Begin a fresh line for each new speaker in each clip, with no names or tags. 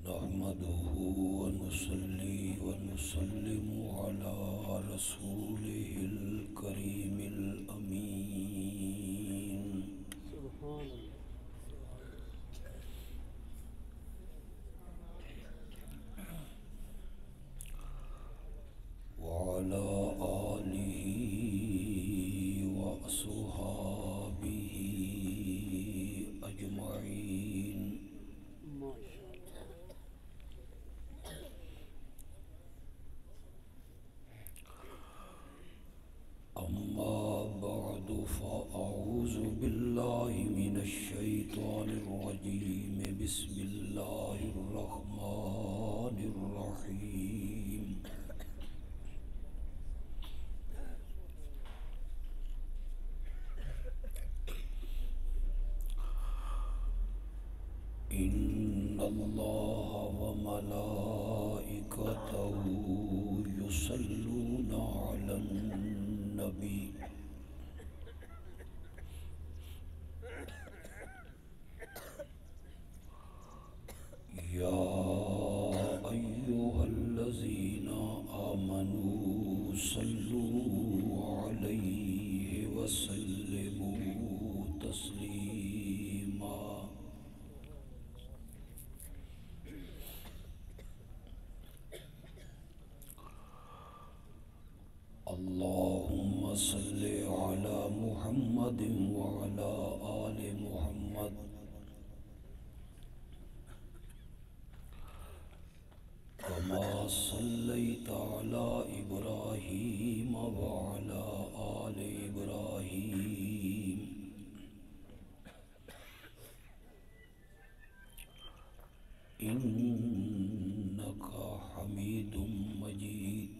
نحمده ونصلي ونسلم على رسوله الكريم الأمين
سبحان اللہ.
وعلى آله وأصحابه أجمعين.
ماشاء اللہ.
أما بعد فأعوذ بالله من الشيطان الرجيم. بسم الله الرحمن الرحيم. إن الله وملائكته يصلون على النبي. يا أيها الذين آمنوا صلوا عليه وسلموا تسليما. اللهم صل على محمد وعلى آل محمد كما صليت على إبراهيم وعلى آل إبراهيم إنك حميد مجيد.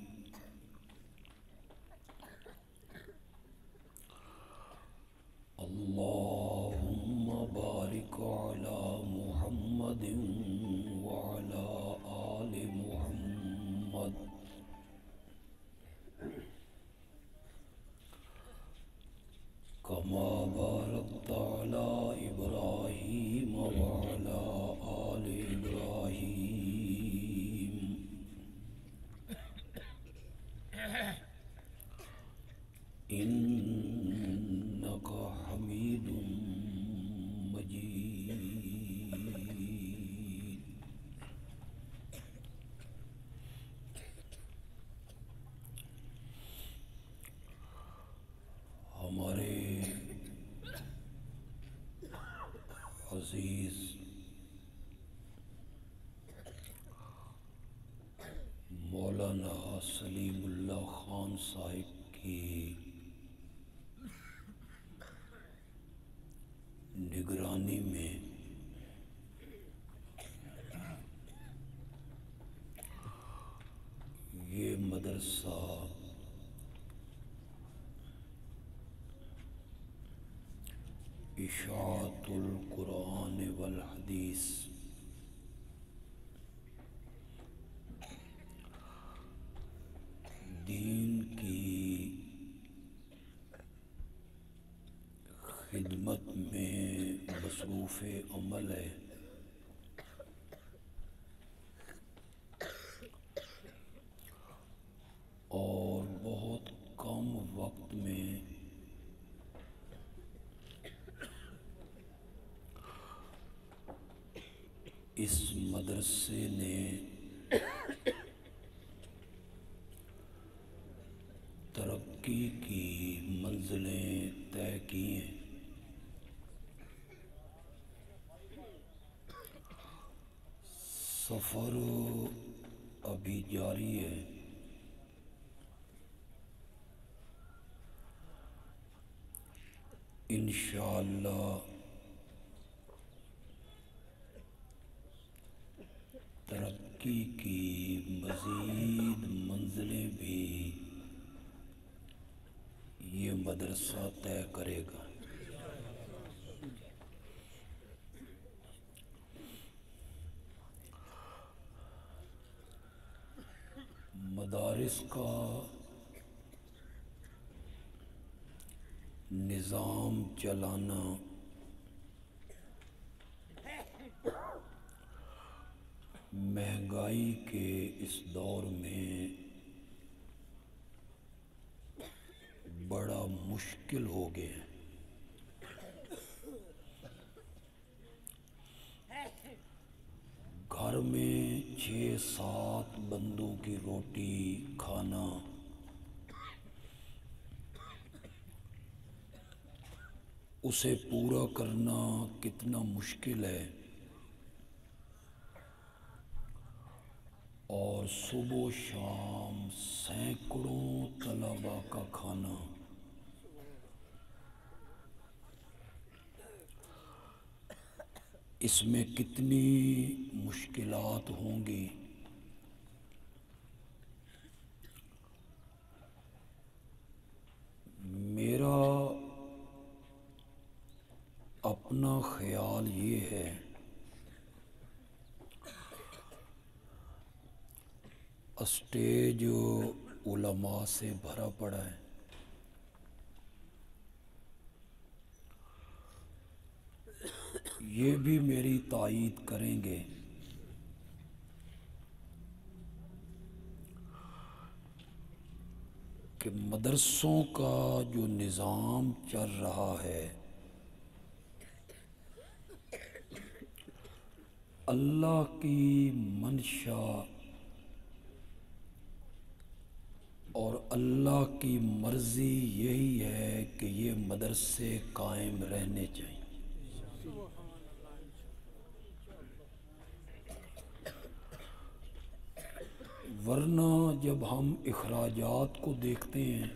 اللهم بارك على محمد وعلى آل محمد كما باركت على إبراهيم وعلى آل إبراهيم إنك حميد مجيد. ہمارے عزیز مولانا سلیم اللہ خان صاحب کی نگرانی میں یہ مدرسہ اشاعت القرآن والحدیث دین کی خدمت میں مصروف عمل ہے. اور بہت کم وقت میں اس مدرسے نے ترقی کی منزلیں طے کی ہیں. سفر ابھی جاری ہے. انشاءاللہ ترقی کی مزید منزلیں بھی یہ مدرسہ طے کرے گا. مدارس کا نظام چلانا مہنگائی کے اس دور میں بڑا مشکل ہو گیا ہے۔ گھر میں 6-7 بندوں کی روٹی کھانا اسے پورا کرنا کتنا مشکل ہے، اور صبح و شام سینکڑوں طلباء کا کھانا، اس میں کتنی مشکلات ہوں گی۔ میرا اپنا خیال یہ ہے اسٹیج علماء سے بھرا پڑا ہے، یہ بھی میری تائید کریں گے کہ مدرسوں کا جو نظام چل رہا ہے اللہ کی منشا اور اللہ کی مرضی یہی ہے کہ یہ مدرسے قائم رہنے چاہیے۔ ورنہ جب ہم اخراجات کو دیکھتے ہیں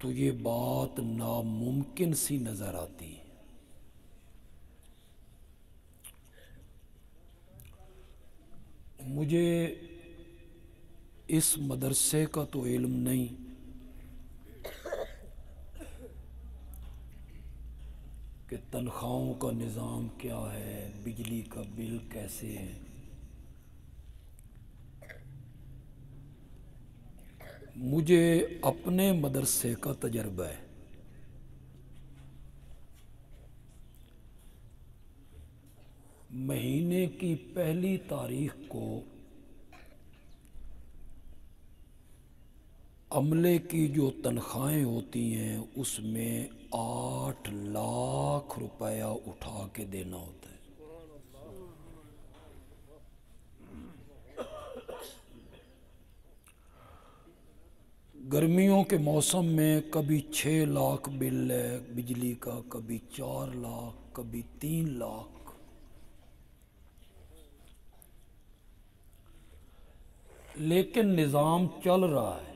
تو یہ بات ناممکن سی نظر آتی ہے۔ مجھے اس مدرسے کا تو علم نہیں کہ تنخواہوں کا نظام کیا ہے، بجلی کا بل کیسے ہے، مجھے اپنے مدرسے کا تجربہ ہے۔ مہینے کی پہلی تاریخ کو عملے کی جو تنخواہیں ہوتی ہیں اس میں 8 لاکھ روپیہ اٹھا کے دینا ہوتا ہے۔ گرمیوں کے موسم میں کبھی 6 لاکھ بل ہے بجلی کا، کبھی 4 لاکھ، کبھی 3 لاکھ۔ لیکن نظام چل رہا ہے۔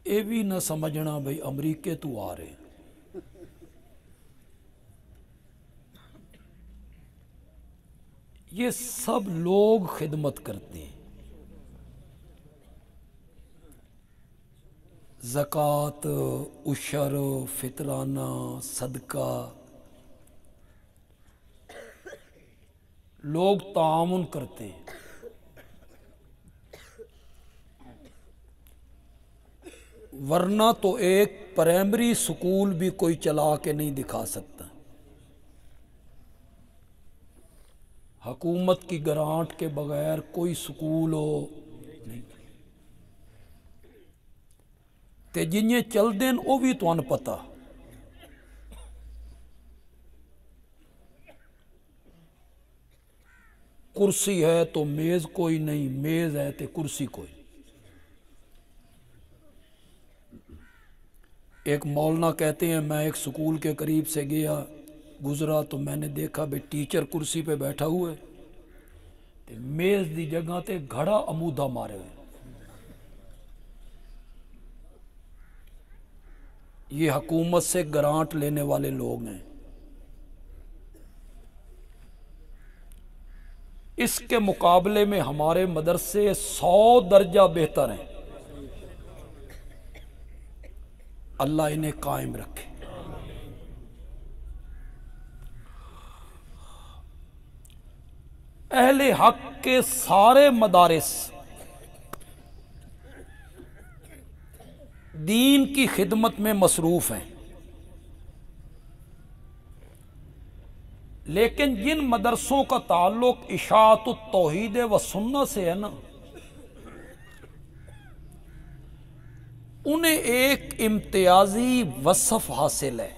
یہ بھی نہ سمجھنا بھئی امریکہ تو آ رہے ہیں۔ یہ سب لوگ خدمت کرتے ہیں۔ زکوٰۃ، عشر، فطرانہ، صدقہ، لوگ تعاون کرتے ہیں۔ ورنہ تو ایک پرائمری سکول بھی کوئی چلا کے نہیں دکھا سکتا۔ حکومت کی گرانٹ کے بغیر کوئی سکول ہو نہیں تے جنہیں چل دیں وہ بھی تو ان پتہ۔ کرسی ہے تو میز کوئی نہیں، میز ہے تو کرسی کوئی۔ ایک مولانا کہتے ہیں میں ایک سکول کے قریب سے گزرا تو میں نے دیکھا بھئی ٹیچر کرسی پہ بیٹھا ہوا ہے تے میز دی جگہ تے گھڑا عمودہ مارے ہوئے۔ یہ حکومت سے گرانٹ لینے والے لوگ ہیں۔ اس کے مقابلے میں ہمارے مدرسے 100 درجہ بہتر ہیں۔ اللہ انہیں قائم رکھے۔ اہل حق کے سارے مدارس دین کی خدمت میں مصروف ہیں۔ لیکن جن مدرسوں کا تعلق اشاعت التوحید و سنت سے ہے نا، انہیں ایک امتیازی وصف حاصل ہے،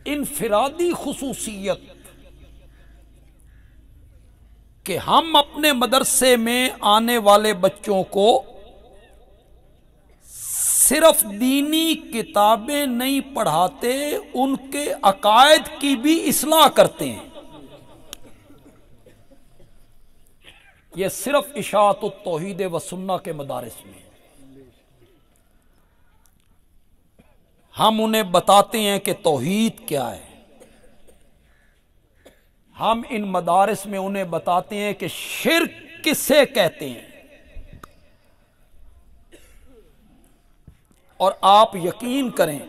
انفرادی خصوصیت، کہ ہم اپنے مدرسے میں آنے والے بچوں کو صرف دینی کتابیں نہیں پڑھاتے، ان کے عقائد کی بھی اصلاح کرتے ہیں۔ یہ صرف اشاعت التوحید و سنت کے مدارس میں ہم انہیں بتاتے ہیں کہ توحید کیا ہے۔ ہم ان مدارس میں انہیں بتاتے ہیں کہ شرک کسے کہتے ہیں، اور آپ یقین کریں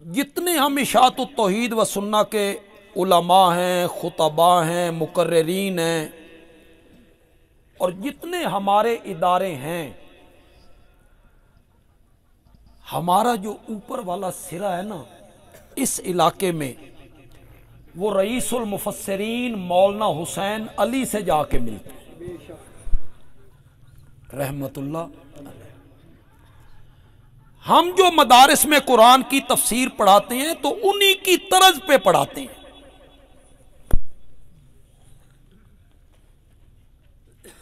جتنے ہم اشاعت التوحید و سنت کے علماء ہیں، خطباء ہیں، مقررین ہیں، اور جتنے ہمارے ادارے ہیں، ہمارا جو اوپر والا سرا ہے نا اس علاقے میں، وہ رئیس المفسرین مولانا حسین علی سے جا کے ملتے ہیں رحمت اللہ۔ ہم جو مدارس میں قرآن کی تفسیر پڑھاتے ہیں تو انہی کی طرز پہ پڑھاتے ہیں،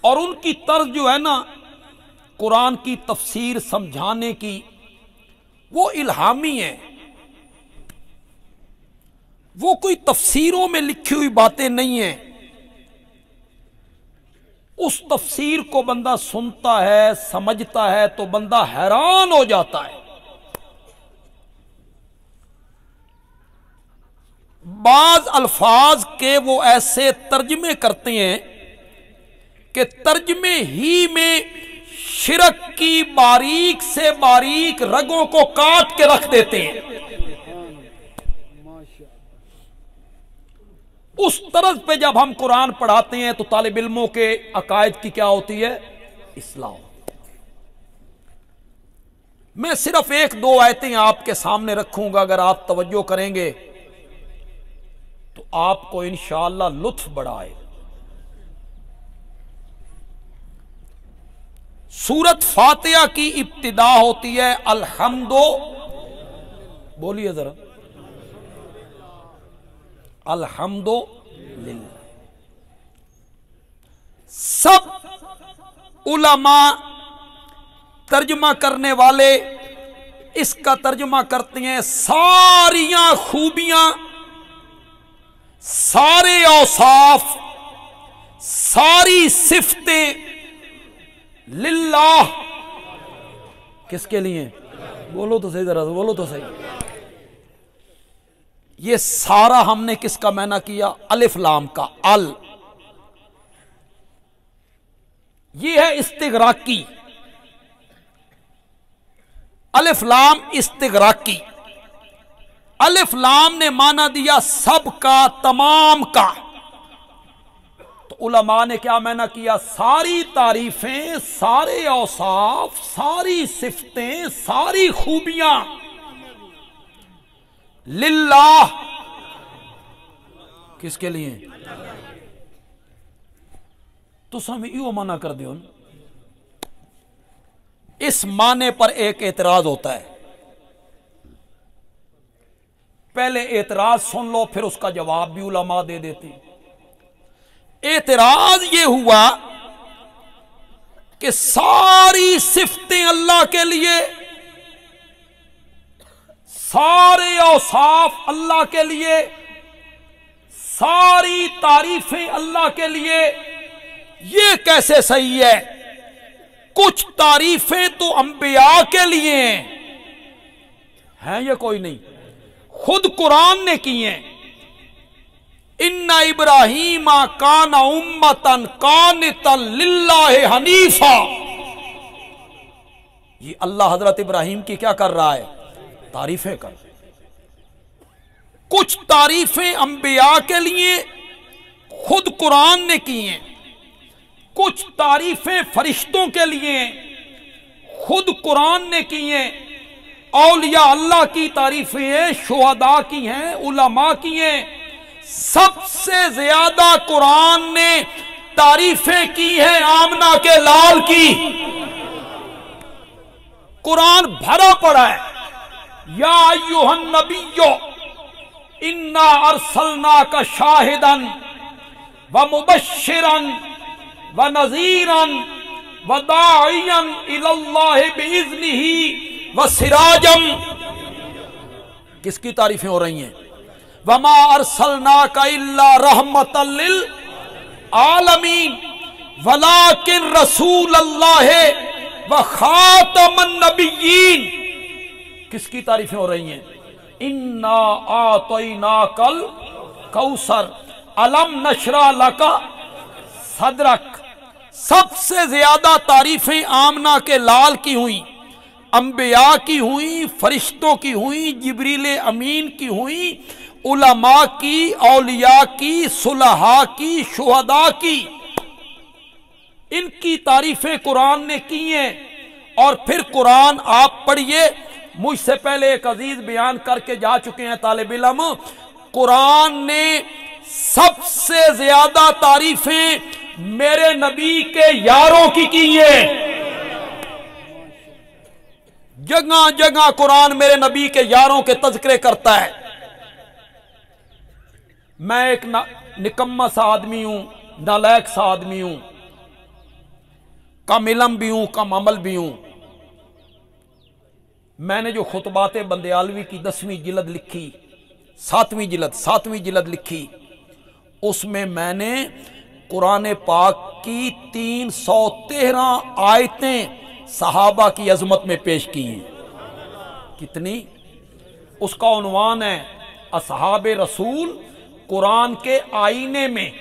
اور ان کی طرز جو ہے نا قرآن کی تفسیر سمجھانے کی، وہ الہامی ہے، وہ کوئی تفسیروں میں لکھی ہوئی باتیں نہیں ہیں۔ اس تفسیر کو بندہ سنتا ہے، سمجھتا ہے تو بندہ حیران ہو جاتا ہے۔ بعض الفاظ کے وہ ایسے ترجمے کرتے ہیں کہ ترجمے ہی میں شرک کی باریک سے باریک رگوں کو کاٹ کے رکھ دیتے ہیں۔ اس طرز پہ جب ہم قرآن پڑھاتے ہیں تو طالب علموں کے عقائد کی کیا ہوتی ہے؟ اصلاح۔ میں صرف ایک دو آیتیں آپ کے سامنے رکھوں گا، اگر آپ توجہ کریں گے تو آپ کو انشاءاللہ لطف بڑا آئے۔ سورت فاتحہ کی ابتدا ہوتی ہے الحمد، بولیے ذرا، الحمد للہ۔ سب علماء ترجمہ کرنے والے اس کا ترجمہ کرتے ہیں ساریاں خوبیاں، سارے اوصاف، ساری صفتیں للہ، کس کے لیے؟ بولو تو صحیح، ذرا بولو تو صحیح۔ یہ سارا ہم نے کس کا معنی کیا؟ الف لام کا، ال، یہ ہے استغراقی، الف لام استغراقی۔ الف لام نے معنی دیا سب کا، تمام کا، تو علماء نے کیا معنی کیا؟ ساری تعریفیں، سارے اوصاف، ساری صفتیں، ساری خوبیاں للہ، کس کے لیے؟ تو ہمیں یوں منع کر دیو۔ اس معنی پر ایک اعتراض ہوتا ہے، پہلے اعتراض سن لو پھر اس کا جواب بھی علماء دے دیتے ہیں۔ اعتراض یہ ہوا کہ ساری صفتیں اللہ کے لیے، سارے اوصاف اللہ کے لیے، ساری تعریفیں اللہ کے لیے، یہ کیسے صحیح ہے؟ کچھ تعریفیں تو انبیاء کے لیے ہیں یا کوئی نہیں؟ خود قرآن نے کی ہیں، ان ابراہیم کان امتا قانتا للہ حنیفا۔ یہ اللہ حضرت ابراہیم کی کیا کر رہا ہے؟ تعریفیں کر۔ کچھ تعریفیں انبیاء کے لیے خود قرآن نے کی ہیں، کچھ تعریفیں فرشتوں کے لیے خود قرآن نے کی ہیں، औलिया अल्लाह की तारीफें हैं, शुहदा की हैं, उलमा की हैं। सबसे ज्यादा कुरान ने तारीफें की हैं आमना के लाल की। कुरान भरा पड़ा है, या अय्युहन नबिय्यो इन्ना अरसलनाका शाहिदन व मुबश्शिरन व नज़ीरन व दाइयन इलल्लाहि बिइज़्निही व सिराजम। किसकी तारीफें हो रही हैं? वमा अरसलनाका इल्ला रहमतल लिल आलमीन वलाकिन रसूलल्लाह व खातमन नबिय्यीन। किसकी तारीफें हो रही हैं? इन्ना आतैनाकल कौसर अलम नशरा लका सदरक। सबसे ज्यादा तारीफें आमना के लाल की हुई, अंबिया की हुई, फरिश्तों की हुई, जिब्रील अमीन की हुई, उलमा की, औलिया की, सुलहा की, शुहदा की। इनकी तारीफें कुरान ने की हैं। और फिर कुरान आप पढ़िए, मुझसे पहले एक अजीज बयान करके जा चुके हैं तालिब इल्म, कुरान ने सबसे ज्यादा तारीफें मेरे नबी के यारों की हैं। जगह जगह कुरान मेरे नबी के यारों के तज़किरे करता है। मैं एक निकम्मा सा आदमी हूं, नालायक सा आदमी हूं, कम इल्म भी हूं, कम अमल भी हूं। मैंने जो खुतबाते बंदयालवी की 10वीं जिल्द लिखी, 7वीं जिल्द लिखी, उसमें मैंने कुरान पाक की 313 आयतें सहाबा की अजमत में पेश की हैं। कितनी? उसका उन्वान है असहाबे रसूल कुरान के आईने में।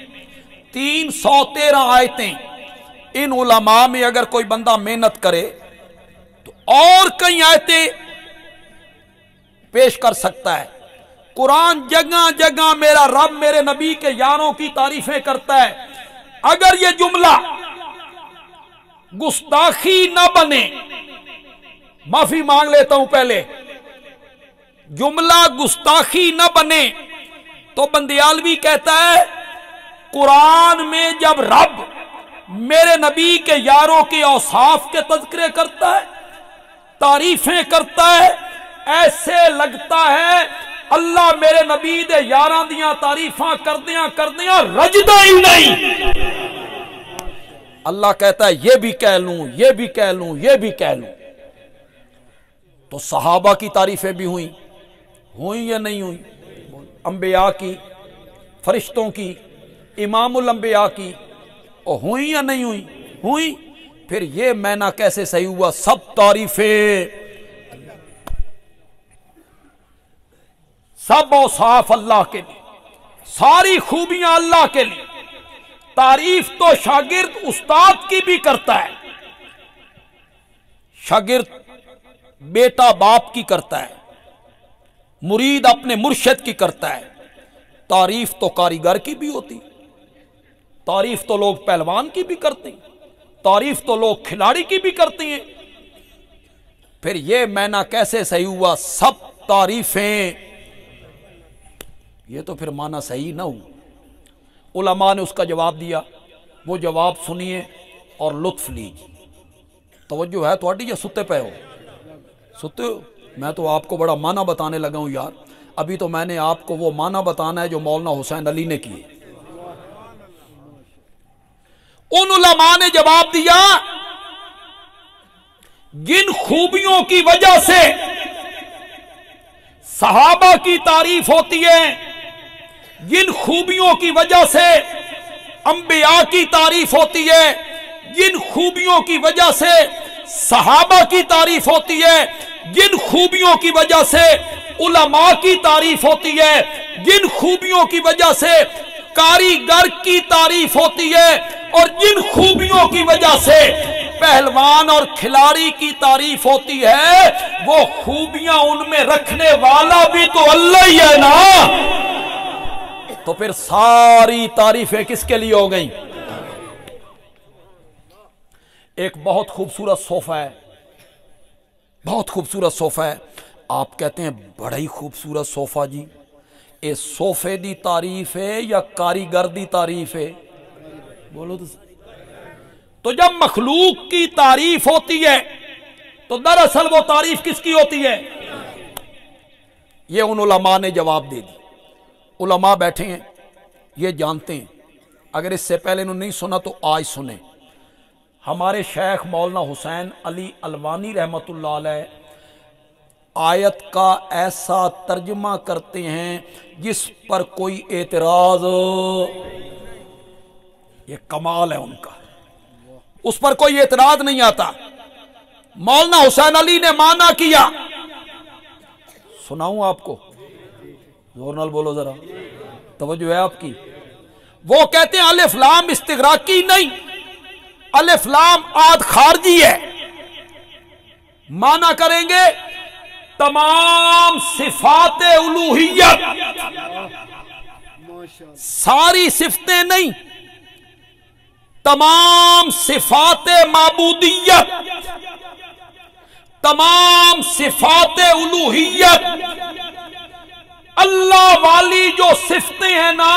313 आयतें। इन उलमा में अगर कोई बंदा मेहनत करे तो और कई आयतें पेश कर सकता है। कुरान जगह जगह मेरा रब मेरे नबी के यारों की तारीफें करता है। अगर ये जुमला गुस्ताखी न बने, माफी मांग लेता हूं पहले, जुमला गुस्ताखी न बने तो बंदयालवी कहता है कुरान में जब रब मेरे नबी के यारों के औसाफ के तज़किरे करता है, तारीफें करता है, ऐसे लगता है अल्लाह मेरे नबी दे यारां दियां तारीफां करदियां रजदा ही नहीं। अल्लाह कहता है ये भी कह लूं, ये भी कह लूं, ये भी कह लूं। तो सहाबा की तारीफें भी हुई या नहीं हुई? अंबिया की, फरिश्तों की, इमामुल अंबिया की, और हुई या नहीं हुई? हुई। फिर ये मैना कैसे सही हुआ? सब तारीफें, सब औसाफ अल्लाह के लिए, सारी खूबियां अल्लाह के लिए। तारीफ तो शागिर्द उस्ताद की भी करता है, शागिर्द बेटा बाप की करता है, मुरीद अपने मुर्शिद की करता है। तारीफ तो कारीगर की भी होती, तारीफ तो लोग पहलवान की भी करते हैं, तारीफ तो लोग खिलाड़ी की भी करते हैं। फिर यह मैना कैसे सही हुआ? सब तारीफें। यह तो फिर माना सही ना हुआ। उलमा ने उसका जवाब दिया, वो जवाब सुनिए और लुत्फ लीजिए। तवज्जो है थोड़ी या सुते पे हो? सुते हो? मैं तो आपको बड़ा माना बताने लगा हूं यार। अभी तो मैंने आपको वो माना बताना है जो मौलाना हुसैन अली ने किए। उन उलमा ने जवाब दिया, जिन खूबियों की वजह से सहाबा की तारीफ होती है, जिन खूबियों की वजह से अंबिया की तारीफ होती है, जिन खूबियों की वजह से सहाबा की तारीफ होती है, जिन खूबियों की वजह से उलमा की तारीफ होती है, जिन खूबियों की वजह से कारीगर की तारीफ होती है, और जिन खूबियों की वजह से पहलवान और खिलाड़ी की तारीफ होती है, वो खूबियां उनमें रखने वाला भी तो अल्लाह ही है ना। तो फिर सारी तारीफें किसके लिए हो गई? एक बहुत खूबसूरत सोफा है, बहुत खूबसूरत सोफा है, آپ کہتے ہیں بڑا ہی خوبصورت صوفہ جی، اے صوفے دی تعریف ہے یا کاریگر دی تعریف ہے؟ بولو تو جب مخلوق کی تعریف ہوتی ہے تو دراصل وہ تعریف کس کی ہوتی ہے؟ یہ ان علماء نے جواب دے دی. علماء بیٹھے ہیں، یہ جانتے ہیں. اگر اس سے پہلے انہوں نے نہیں سنا تو آج سنیں. ہمارے شیخ مولانا حسین علی الوانی رحمۃ اللہ علیہ آیت کا ایسا ترجمہ کرتے ہیں جس پر کوئی اعتراض، یہ کمال ہے ان کا، اس پر کوئی اعتراض نہیں آتا. مولانا حسین علی نے مانا کیا، سناؤں آپ کو؟ زور نال بولو ذرا، توجہ ہے آپ کی. وہ کہتے ہیں الف لام استغراقی نہیں، الف لام آد خارجی ہے. مانا کریں گے تمام صفات الوہیت، ساری صفتیں نہیں، تمام صفات معبودیت، تمام صفات الوہیت، اللہ والی جو صفتیں ہیں نا،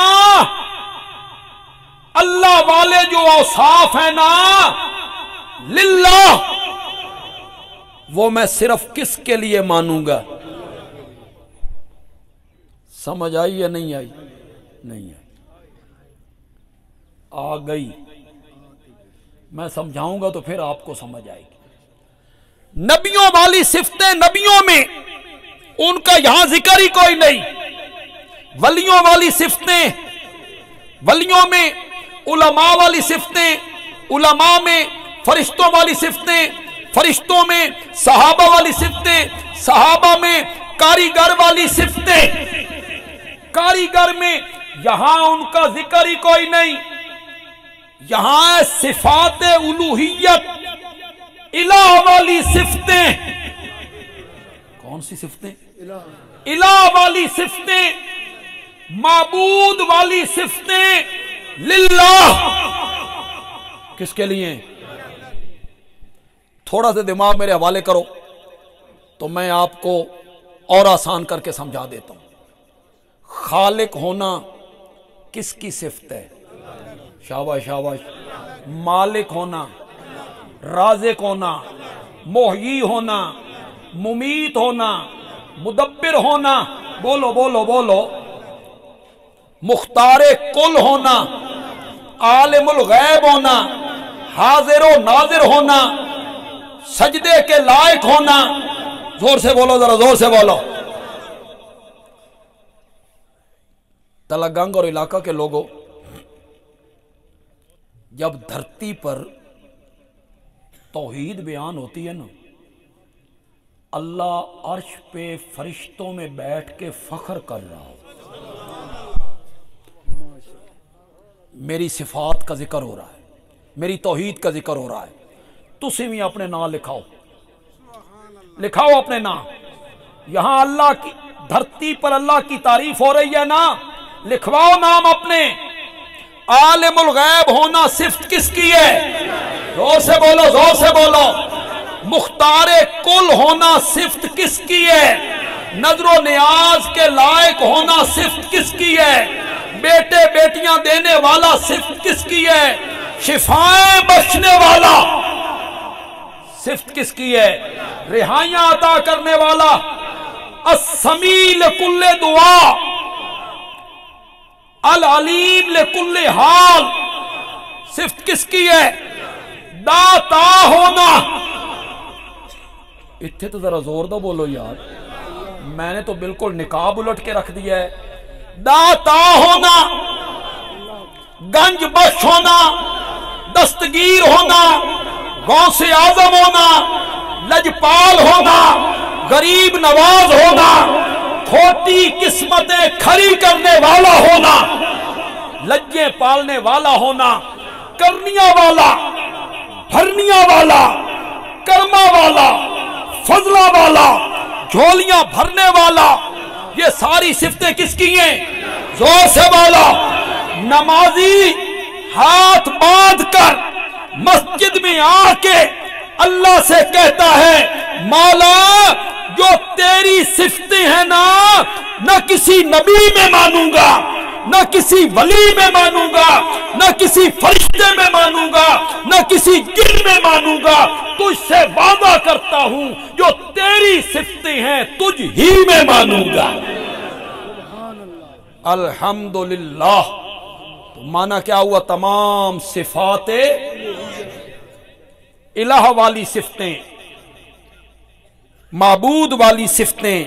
اللہ والے جو اوصاف ہیں نا، للہ، وہ میں صرف کس کے لیے مانوں گا؟ سمجھ آئی یا نہیں آئی؟ نہیں آئی. آ گئی. میں سمجھاؤں گا تو پھر آپ کو سمجھ آئے گی. نبیوں والی صفتیں نبیوں میں، ان کا یہاں ذکر ہی کوئی نہیں. ولیوں والی صفتیں ولیوں میں، علماء والی صفتیں علماء میں، فرشتوں والی صفتیں فرشتوں میں، صحابہ والی صفتیں صحابہ میں، کاریگر والی صفتیں کاریگر میں، یہاں ان کا ذکر ہی کوئی نہیں. یہاں صفات الوہیت، الہ والی صفتیں. کون سی صفتیں؟ الہ والی صفتیں، معبود والی صفتیں، للہ. کس کے لیے؟ تھوڑا سا دماغ میرے حوالے کرو تو میں آپ کو اور آسان کر کے سمجھا دیتا ہوں. خالق ہونا کس کی صفت ہے؟ شاباش شاباش. مالک ہونا، رازق ہونا، محیی ہونا، ممیت ہونا، مدبر ہونا، بولو بولو بولو، مختار کل ہونا، عالم الغیب ہونا، حاضر و ناظر ہونا، سجدے کے لائق ہونا. زور سے بولو ذرا، زور سے بولو. تلگنگ اور علاقہ کے لوگوں، جب دھرتی پر توحید بیان ہوتی ہے نا، اللہ عرش پہ فرشتوں میں بیٹھ کے فخر کر رہا ہو، میری صفات کا ذکر ہو رہا ہے، میری توحید کا ذکر ہو رہا ہے. تسی بھی اپنے نام لکھاؤ، لکھاؤ اپنے نام. یہاں اللہ کی دھرتی پر اللہ کی تعریف ہو رہی ہے نا، لکھواؤ نام اپنے. عالم الغیب ہونا صفت کس کی ہے؟ زور سے بولو، زور سے بولو. مختار کل ہونا صفت کس کی ہے؟ نظر و نیاز کے لائق ہونا صفت کس کی ہے؟ بیٹے بیٹیاں دینے والا صفت کس کی ہے؟ شفائیں بخشنے والا صفت کس کی ہے؟ رہائیاں عطا کرنے والا. السمیع لکل دعا، العلیم لکل حال صفت کس کی ہے؟ داتا ہونا. اتنے تو ذرا زور دو بولو یار، میں نے تو بالکل نقاب الٹ کے رکھ دیا ہے. داتا ہونا، گنج بخش ہونا، دستگیر ہونا، غوث اعظم ہونا، لجپال ہونا، غریب نواز ہونا، کھوٹی قسمتیں کھری کرنے والا ہونا، لجیں پالنے والا ہونا، کرنیاں والا، بھرنیاں والا، کرما والا، فضلہ والا، جھولیاں بھرنے والا. یہ ساری صفتیں کس کی ہیں؟ زور سے بولا. نمازی ہاتھ باندھ کر مسجد میں آ کے اللہ سے کہتا ہے مولا جو जो तेरी सिफतें हैं ना, न किसी नबी में मानूंगा, न किसी वली में मानूंगा, न किसी फरिश्ते में मानूंगा, न किसी जिन में मानूंगा। तुझसे वादा करता हूं जो तेरी सिफतें हैं तुझ ही में मानूंगा। अल्हम्दुलिल्लाह। तो माना क्या हुआ? तमाम सिफाते इलाह वाली सिफतें, माबूद वाली सिफतें,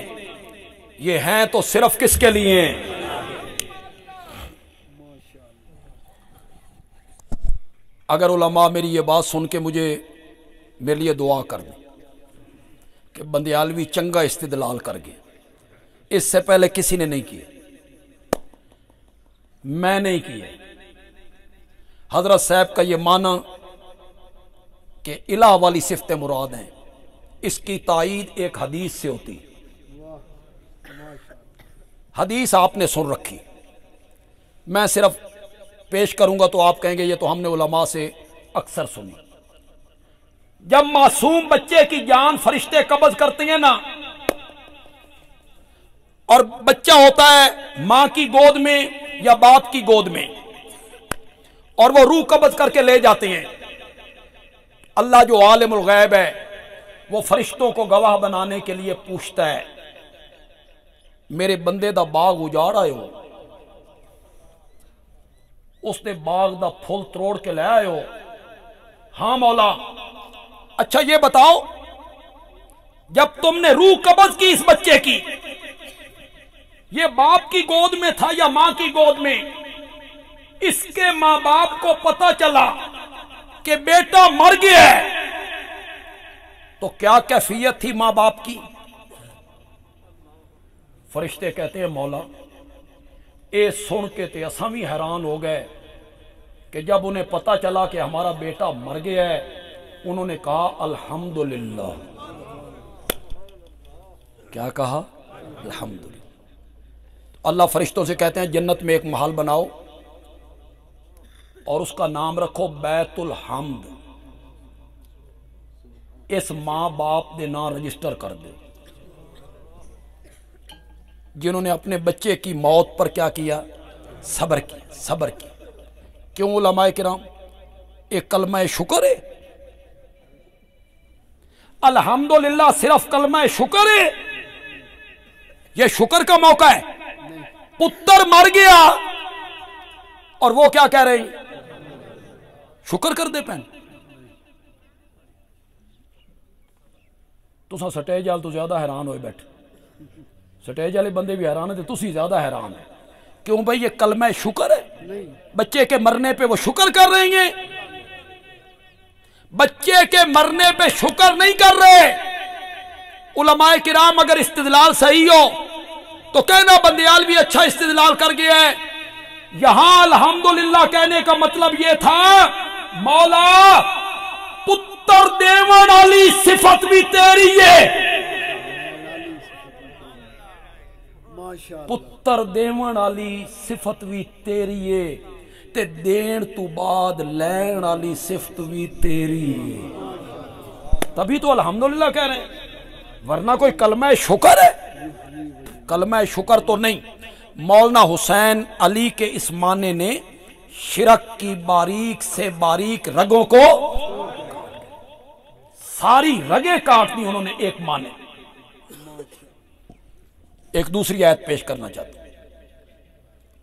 ये हैं तो सिर्फ किसके लिए? अगर उलमा मेरी ये बात सुन के मेरे लिए दुआ कर दें कि बंदियालवी चंगा इस्तिदलाल कर गए, इससे पहले किसी ने नहीं किए, मैं नहीं किए। हजरत साहब का ये माना कि इलाह वाली सिफतें मुराद हैं, इसकी तायीद एक हदीस से होती है। हदीस आपने सुन रखी, मैं सिर्फ पेश करूंगा तो आप कहेंगे ये तो हमने उलमा से अक्सर सुनी। जब मासूम बच्चे की जान फरिश्ते कब्ज करते हैं ना, और बच्चा होता है मां की गोद में या बाप की गोद में, और वो रूह कब्ज करके ले जाते हैं, अल्लाह जो आलिमुल गैब है वो फरिश्तों को गवाह बनाने के लिए पूछता है, मेरे बंदे दा बाग उजाड़ आए हो, उसने बाग दा फुल तोड़ के ले आए हो? हां मौला। अच्छा ये बताओ, जब तुमने रूह कब्ज की इस बच्चे की, ये बाप की गोद में था या मां की गोद में? इसके मां बाप को पता चला कि बेटा मर गया है, तो क्या कैफियत थी मां बाप की? फरिश्ते कहते हैं मौला ये सुन के ते असां भी हैरान हो गए कि जब उन्हें पता चला कि हमारा बेटा मर गया है, उन्होंने कहा अल्हम्दुलिल्लाह। क्या कहा? अल्हम्दुलिल्लाह। अल्लाह फरिश्तों से कहते हैं जन्नत में एक महल बनाओ और उसका नाम रखो बैतुल हम्द, इस मां बाप के नाम रजिस्टर कर दो जिन्होंने अपने बच्चे की मौत पर क्या किया? सब्र किया, सब्र किया। क्यों उलमाए किराम? एक कलमा शुक्र है, अल्हम्दुलिल्लाह सिर्फ कलमा शुक्र है, यह शुक्र का मौका है। पुत्र मर गया और वो क्या कह रहे हैं? शुक्र कर दे पैन। तुसा स्टेज वाल तो ज्यादा हैरान होए बैठे, स्टेज वाले बंदे भी हैरान है, तुसी ज्यादा हैरान है। क्यों भाई? ये कलमा शुक्र है, बच्चे के मरने पे वो शुक्र कर रहे हैं, बच्चे के मरने पे शुक्र नहीं कर रहे। उलमाए किराम अगर इस्तिदलाल सही हो तो कहना बंदियाल भी अच्छा इस्तिदलाल कर गया है। यहां अल्हम्दुलिल्लाह कहने का मतलब यह था, मौला पुत्र देवन वाली सिफत भी तेरी है, पुत्र देवन वाली सिफत भी तेरी है, ते देन तू बाद लैन वाली सिफत भी तेरी है। तभी तो अल्हम्दुलिल्लाह कह रहे हैं, वरना कोई कलमा शुक्र है? कलमा शुक्र तो नहीं। मौलाना हुसैन अली के इस माने ने शिरक की बारीक से बारीक रगों को, सारी रगें काट दी उन्होंने एक माने। एक दूसरी आयत पेश करना चाहता हूं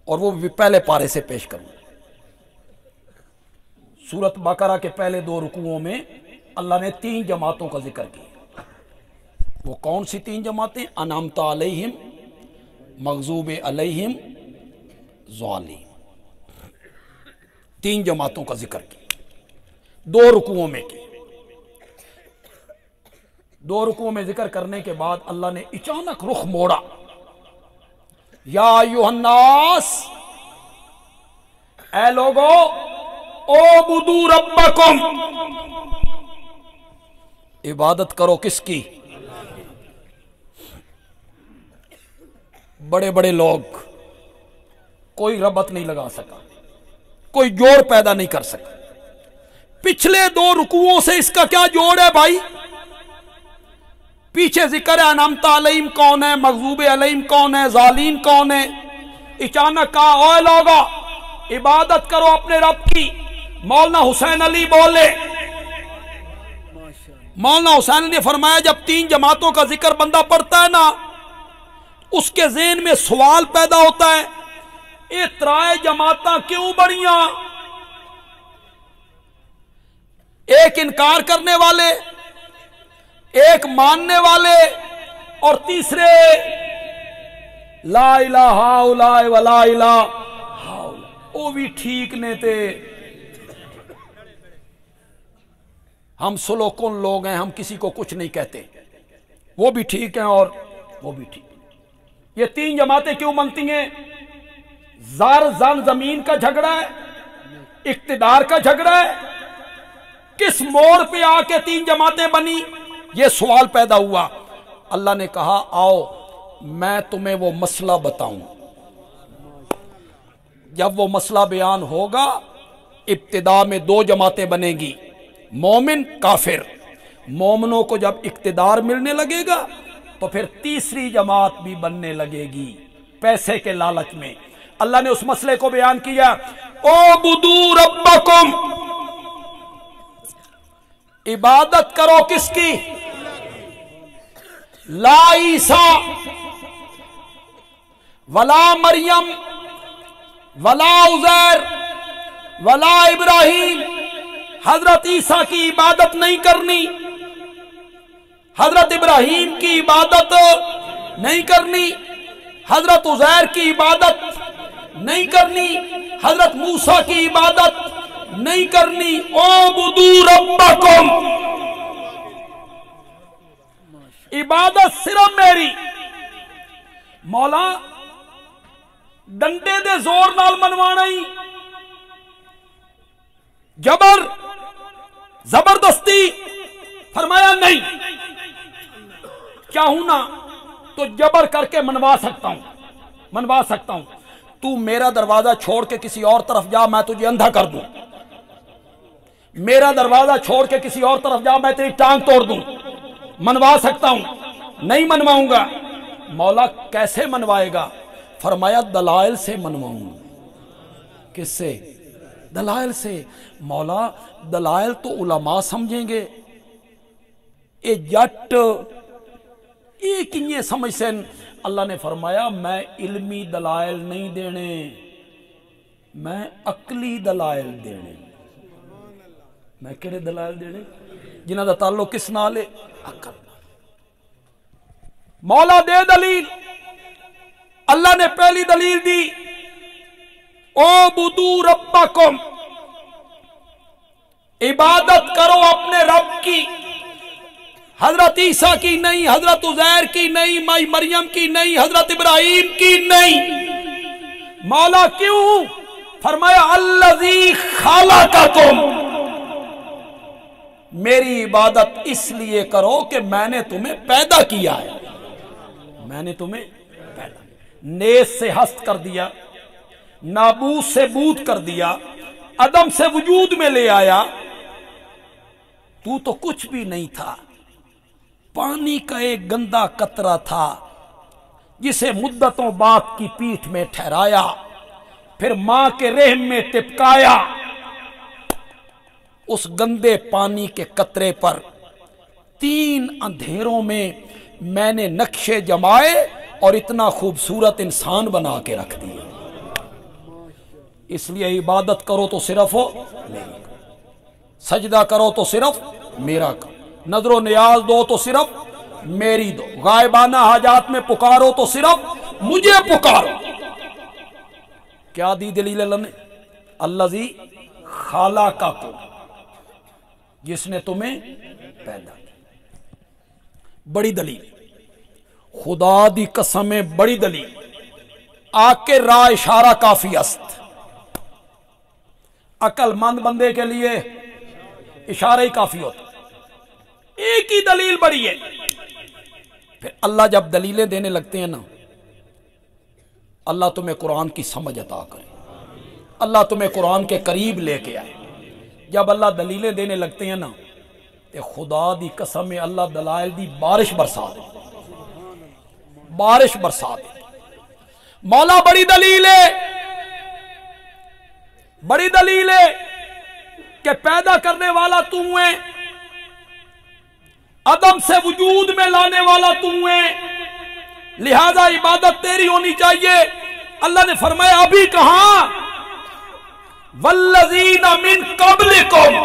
और वो भी पहले पारे से पेश करूंगा। सूरत बकरा के पहले 2 रुकुओं में अल्लाह ने 3 जमातों का जिक्र किया। वो कौन सी 3 जमातें? अनामता अलैहिम, मगजूब अलैहिम, ज़ालिम। 3 जमातों का जिक्र किया 2 रुकुओं में किया। 2 रुकुओं में जिक्र करने के बाद अल्लाह ने अचानक रुख मोड़ा, या अय्युहन्नास, ऐ लोगो, ओबुदू रब्बकुम, इबादत करो किसकी? बड़े बड़े लोग कोई रबत नहीं लगा सका, कोई जोड़ पैदा नहीं कर सका। पिछले 2 रुकुओं से इसका क्या जोड़ है भाई? पीछे जिक्र है अनअमत अलैहिम कौन है, मग़ज़ूब अलैहिम कौन है, ज़ालिम कौन है। अचानक कहा ओए लोगो इबादत करो अपने रब की। मौलाना हुसैन अली बोले, मौलाना हुसैन ने फरमाया जब 3 जमातों का जिक्र बंदा पढ़ता है ना, उसके ज़हन में सवाल पैदा होता है, ये 3 जमातां क्यों बड़ियां? एक इनकार करने वाले, एक मानने वाले, और तीसरे ला इलाहा इल्लल्लाह व ला इलाहा, वो भी ठीक ने थे। हम सुलोकुन लोग हैं, हम किसी को कुछ नहीं कहते, वो भी ठीक हैं और वो भी ठीक। ये 3 जमातें क्यों बनती हैं? ज़र जन जमीन का झगड़ा है, इक्तिदार का झगड़ा है। किस मोड़ पे आके 3 जमातें बनी, ये सवाल पैदा हुआ। अल्लाह ने कहा आओ मैं तुम्हें वो मसला बताऊं। जब वो मसला बयान होगा, इब्तिदा में 2 जमातें बनेगी, मोमिन काफिर। मोमिनों को जब इक्तिदार मिलने लगेगा तो फिर तीसरी जमात भी बनने लगेगी पैसे के लालच में। अल्लाह ने उस मसले को बयान किया, ओ बुदू रब्बकुम, इबादत करो किसकी? ला ईसा वला मरियम वला उज़ैर वला इब्राहिम। हजरत ईसा की इबादत नहीं करनी, हजरत इब्राहिम की इबादत नहीं करनी, हजरत उज़ैर की इबादत नहीं करनी, हजरत मूसा की इबादत नहीं करनी। ओ बुदू रब्बकुम, इबादत सिर्फ मेरी। मौला डंडे दे जोर नाल मनवाना ही, जबर जबरदस्ती फरमाया नहीं। चाहूं ना तो जबर करके मनवा सकता हूं। तू मेरा दरवाजा छोड़ के किसी और तरफ जा, मैं तुझे अंधा कर दूं। मेरा दरवाजा छोड़ के किसी और तरफ जा, मैं तेरी टांग तोड़ दूं। मनवा सकता हूं, नहीं मनवाऊंगा। मौला कैसे मनवाएगा? फरमाया दलाइल से मनवाऊंगा। किससे? दलाइल से। मौला दलाइल तो उलमा समझेंगे, ए जट एक ये समझ से। अल्लाह ने फरमाया मैं इल्मी दलाइल नहीं देने, मैं अकली दलाइल देने। मैं केड़े दलाइल देने? जिन्हां दा ताल्लुक किस नाल है? अकल। मौला दे दलील। अल्लाह ने पहली दलील दी, ओ बुदू रब्बकुम, इबादत करो अपने रब की। हजरत ईसा की नहीं, हजरत उज़ैर की नहीं, माई मरियम की नहीं, हजरत इब्राहिम की नहीं। मौला क्यों? फरमाया अल्लज़ी खालक़कुम, मेरी इबादत इसलिए करो कि मैंने तुम्हें पैदा किया है। मैंने तुम्हें पैदा, नेस से हस्त कर दिया, नाबूद से बूद कर दिया, अदम से वजूद में ले आया। तू तो कुछ भी नहीं था, पानी का एक गंदा कतरा था जिसे मुद्दतों बाप की पीठ में ठहराया, फिर मां के रहम में टिपकाया। उस गंदे पानी के कतरे पर 3 अंधेरों में मैंने नक्शे जमाए और इतना खूबसूरत इंसान बना के रख दिए। इसलिए इबादत करो तो सिर्फ मेरी, सजदा करो तो सिर्फ मेरा, नजरो नियाज दो तो सिर्फ मेरी दो, गायबाना हाजात में पुकारो तो सिर्फ मुझे पुकारो। क्या दी दलील अल्लाह ने? अल्लज़ी खालक़कुम, जिसने तुम्हें पैदा किया। बड़ी दलील, खुदा दी कसम बड़ी दलील। आके रा इशारा काफी अस्त। अक्लमंद बंदे के लिए इशारा ही काफी होता, एक ही दलील बड़ी है। फिर अल्लाह जब दलीलें देने लगते हैं ना, अल्लाह तुम्हें कुरान की समझ अता करे, अल्लाह तुम्हें कुरान के करीब लेके आए। जब अल्लाह दलीलें देने लगते हैं ना, تے خدا دی قسم اللہ دلائل دی بارش برسا دے، بارش برسا دے۔ مولا بڑی دلیل ہے، بڑی دلیل ہے کہ پیدا کرنے والا تو ہے، عدم سے وجود میں لانے والا تو ہے، لہذا عبادت تیری ہونی چاہیے۔ اللہ نے فرمایا ابھی کہاں، والذین من قبلکم،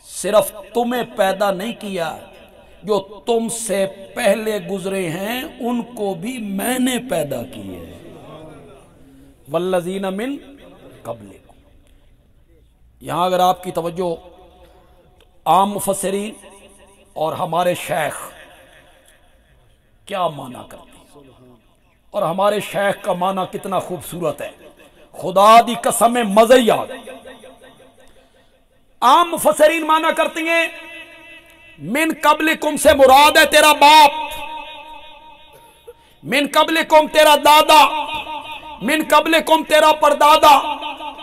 صرف تمہیں پیدا نہیں کیا، جو تم سے پہلے گزرے ہیں ان کو بھی میں نے پیدا کیے، والذین من قبلکم۔ یہاں اگر آپ کی توجہ عام مفسرین اور ہمارے شیخ کیا معنی کرتے ہیں، اور ہمارے شیخ کا معنی کتنا خوبصورت ہے، خدا دی قسم مزے ہی آ گئے۔ عام مفسرین معنی کرتے ہیں من قبلکم سے مراد ہے تیرا باپ، من قبلکم تیرا دادا، من قبلکم تیرا پردادا،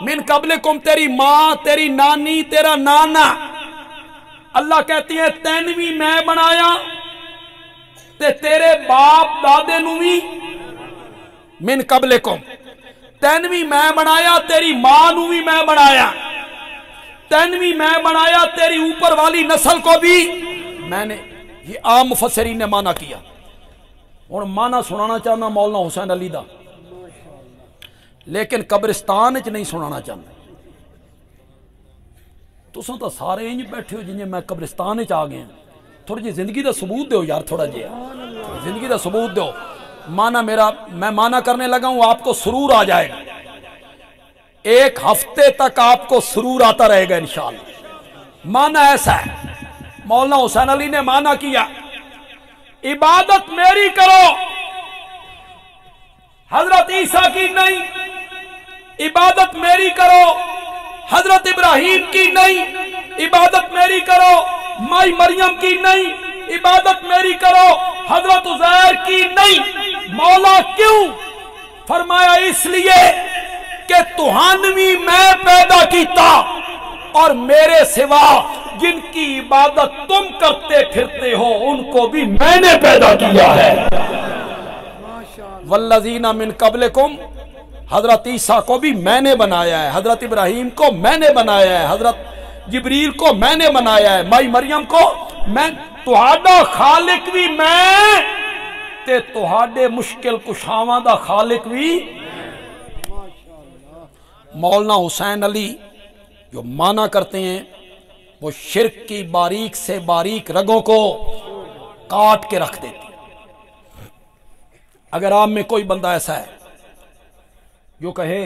من قبلکم تیری ماں، تیری نانی، تیرا نانا۔ اللہ کہتی ہے تینویں میں بنایا تے تیرے باپ دادے نو بھی من قبلکم، تینویں میں بنایا تیری ماں نو بھی میں بنایا، تینویں میں بنایا تیری اوپر والی نسل کو بھی میں نے۔ یہ عام مفسرین نے معنی کیا۔ اور معنی سنانا چاہنا مولانا حسین علی دا، لیکن قبرستان وچ نہیں سنانا چاہنا۔ تساں تو سارے انج بیٹھے ہو جنہیں میں قبرستان وچ آ گئے، تھوڑی جی زندگی دا ثبوت دیو یار، تھوڑا جی زندگی دا ثبوت دیو۔ معنی میرا، میں معنی کرنے لگا ہوں، آپ کو سرور آ جائے گا، ایک ہفتے تک آپ کو سرور آتا رہے گا انشاءاللہ۔ معنی ایسا ہے، مولانا حسین علی نے معنی کیا عبادت میری کرو، حضرت عیسیٰ کی نہیں، عبادت میری کرو، حضرت ابراہیم کی نہیں، عبادت میری کرو، مائی مریم کی نہیں، عبادت میری کرو، حضرت عزیر کی نہیں۔ مولا کیوں؟ فرمایا اس لیے کہ تہانویں میں پیدا کیتا، اور میرے سوا جن کی عبادت تم کرتے پھرتے ہو ان کو بھی میں نے پیدا کیا ہے۔ والذین من قبلکم، حضرت عیسیٰ کو بھی میں نے بنایا ہے، حضرت ابراہیم کو میں نے بنایا ہے، حضرت جبریل کو میں نے بنایا ہے، مائی مریم کو میں، تہاڈا خالق بھی میں تے تہاڈے مشکل کشاواں دا خالق بھی۔ مولانا حسین علی جو معنی کرتے ہیں وہ شرک کی باریک سے باریک رگوں کو کاٹ کے رکھ دیتے ہیں۔ اگر آپ میں کوئی بندہ ایسا ہے جو کہے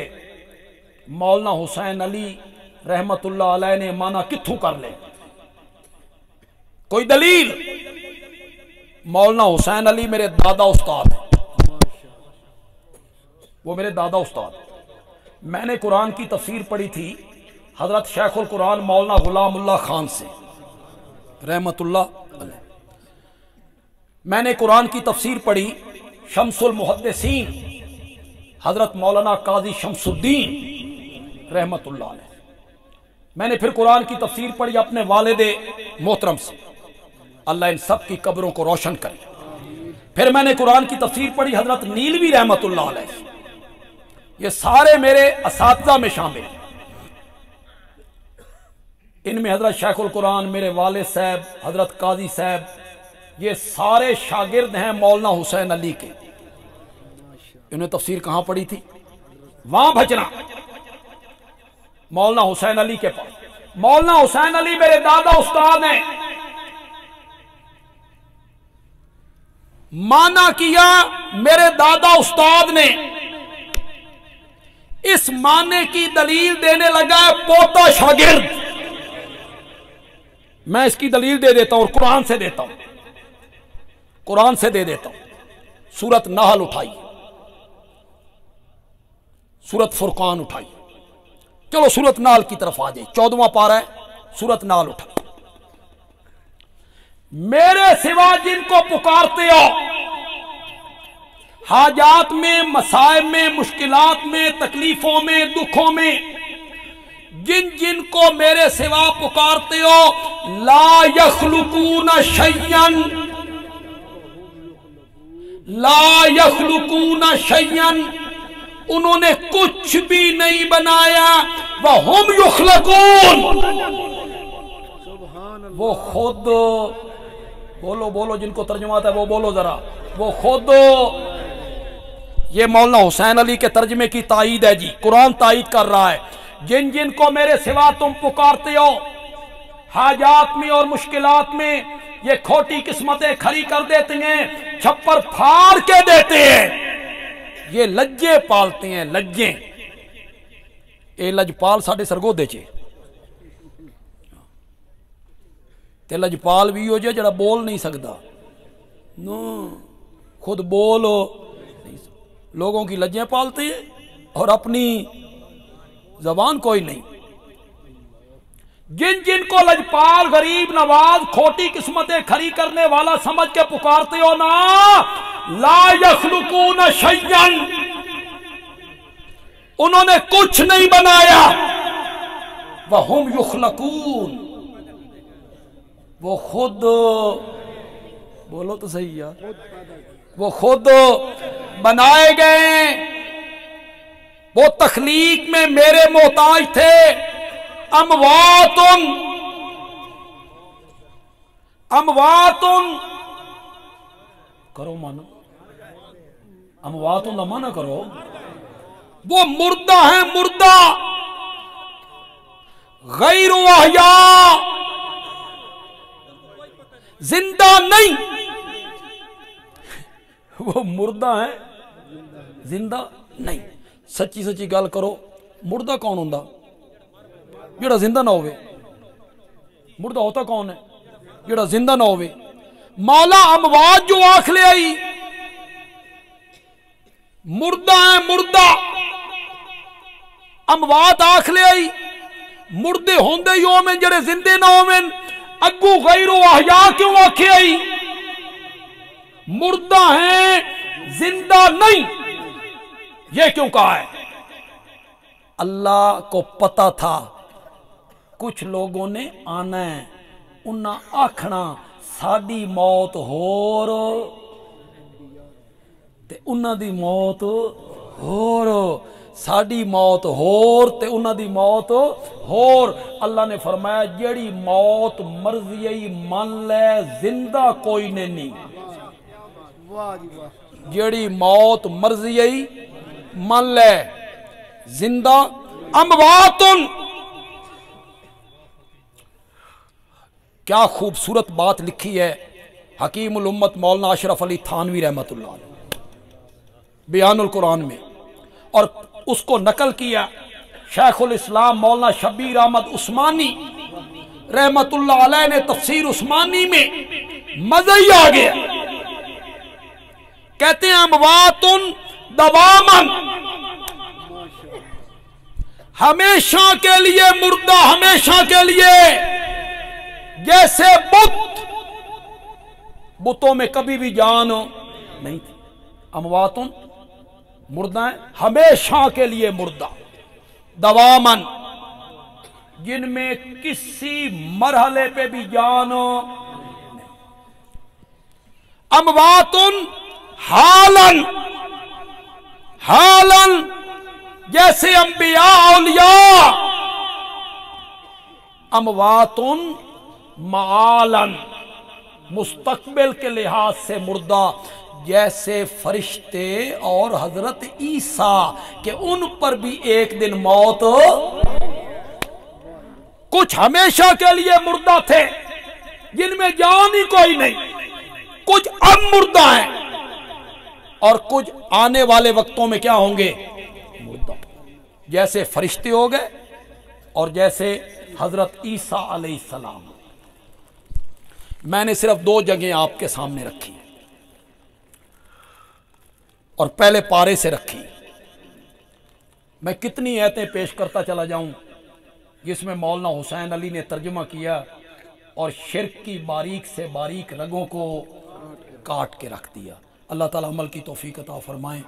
مولانا حسین علی رحمت اللہ علیہ نے معنی کتھوں کر لے، کوئی دلیل؟ مولانا حسین علی میرے دادا استاد ہیں، وہ میرے دادا استاد ہیں۔ میں نے قرآن کی تفسیر پڑھی تھی حضرت شیخ القرآن مولانا غلام اللہ خان سے رحمت اللہ علیہ۔ میں نے قرآن کی تفسیر پڑھی شمس المحدثین حضرت مولانا قاضی شمس الدین رحمت اللہ علیہ۔ میں نے پھر قرآن کی تفسیر پڑھی اپنے والد محترم سے، اللہ ان سب کی قبروں کو روشن کرے۔ پھر میں نے قرآن کی تفسیر پڑھی حضرت نیلوی رحمت اللہ علیہ۔ یہ سارے میرے اساتذہ میں شامل ہیں، ان میں حضرت شیخ القرآن میرے والد صاحب، حضرت قاضی صاحب، یہ سارے شاگرد ہیں مولانا حسین علی کے۔ انہوں نے تفسیر کہاں پڑھی تھی؟ وہاں بھجنا، مولانا حسین علی کے پاس۔ مولانا حسین علی میرے دادا استاد ہیں۔ مانا کیا میرے دادا استاد نے، اس معنی کی دلیل دینے لگا ہے پوتا شاگرد۔ میں اس کی دلیل دے دیتا ہوں اور قرآن سے دیتا ہوں، قرآن سے دے دیتا ہوں۔ سورت نحل اٹھائی، سورت فرقان اٹھائی، چلو سورت نحل کی طرف آ جائے، 14واں پارہ ہے، سورت نحل اٹھائی۔ میرے سوا جن کو پکارتے ہو، حاجات میں، مسائب میں، مشکلات میں، تکلیفوں میں، دکھوں میں، जिन जिन को मेरे सिवा पुकारते हो, ला यखलुकून शैयन, ला यखलुकून शैयन, उन्होंने कुछ भी नहीं बनाया, वहुम युखलकून, वो खुद, बोलो बोलो जिनको तर्जुमा आता है वो बोलो जरा, वो खुद। ये मौलाना हुसैन अली के तर्जमे की तायीद है जी, कुरान तायीद कर रहा है। जिन जिन को मेरे सिवा तुम पुकारते हो, हाजात में और मुश्किलात में ये खोटी किस्मतें खड़ी कर देते हैं, छप्पर फाड़ के देते हैं, ये लज्जे पालते हैं, लज्जे। ये लजपाल साडे सरगोदे च ते लजपाल भी हो जाए जरा बोल नहीं सकता, नो खुद बोल लोगों की लज्जें पालते हैं और अपनी जबान कोई नहीं। जिन जिन को लजपाल, गरीब, नवाज, खोटी किस्मतें खड़ी करने वाला समझ के पुकारते हो ना, ला यखलुकून शैयन, उन्होंने कुछ नहीं बनाया, वहुम युखलकून, वो खुद, बोलो तो सही यार, वो खुद बनाए गए, वो तखलीक में मेरे मोहताज थे। अमवातुन, अमवातुन करो माना, अमवातुन माना करो, वो मुर्दा है, मुर्दा, गैरु अहया, जिंदा नहीं, वो मुर्दा है, जिंदा नहीं। सच्ची सच्ची गल करो, मुर्दा कौन होंदा? जेड़ा जिंदा ना होवे। मुर्दा होता कौन है? जेड़ा जिंदा ना होवे। मौला अमवात जो आख ले आई, मुर्दा है, मुर्दा, अमवात आख ले आई, मुर्दे होंदे ही होवें जेड़े जिंदे ना होवें, अग्गू गैरो अहया क्यों आखे आई? मुर्दा है, जिंदा नहीं, ये क्यों कहा है? अल्लाह को पता था कुछ लोगों ने आना है, उन्हें आखना साडी मौत होर ते उन्हां दी मौत होर, साडी मौत होर ते उन्हां दी मौत होर। अल्लाह ने फरमाया जेड़ी मौत मर्जी आई मन ले, जिंदा कोई ने नहीं। जेड़ी मौत मर्जी आई मन ले, जिंदा। अमवातुन, क्या खूबसूरत बात लिखी है हकीमुल उम्मत मौलाना अशरफ अली थानवी रहमतुल्लाह अलैह बयानुल कुरान में, और उसको नकल किया शेखुल इस्लाम मौलाना शब्बीर अहमद उस्मानी रहमतुल्लाह अलैह ने तफसीर उस्मानी में। मजा ही आ गया। कहते हैं अमवातुन दवामन, हमेशा के लिए मुर्दा, हमेशा के लिए, जैसे बुत, बुतों में कभी भी जान नहीं थी। अमवातुन मुर्दा है, हमेशा के लिए मुर्दा। दवामन, जिनमें किसी मरहले पे भी जान नहीं। अमवातुन हालन, हालन, जैसे अंबिया औलिया। अमवातुन मालन, मुस्तकबिल के लिहाज से मुर्दा, जैसे फरिश्ते और हजरत ईसा के उन पर भी एक दिन मौत। कुछ हमेशा के लिए मुर्दा थे जिनमें जान ही कोई नहीं, कुछ अब मुर्दा हैं और कुछ आने वाले वक्तों में क्या होंगे? मुर्दा। जैसे फरिश्ते हो गए और जैसे हजरत ईसा अलैहिस्सलाम। मैंने सिर्फ दो जगह आपके सामने रखी और पहले पारे से रखी। मैं कितनी आयतें पेश करता चला जाऊं जिसमें मौलाना हुसैन अली ने तर्जुमा किया और शिर्क की बारीक से बारीक रगों को काट के रख दिया। अल्लाह ताला अमल की तौफीक अता फरमाए।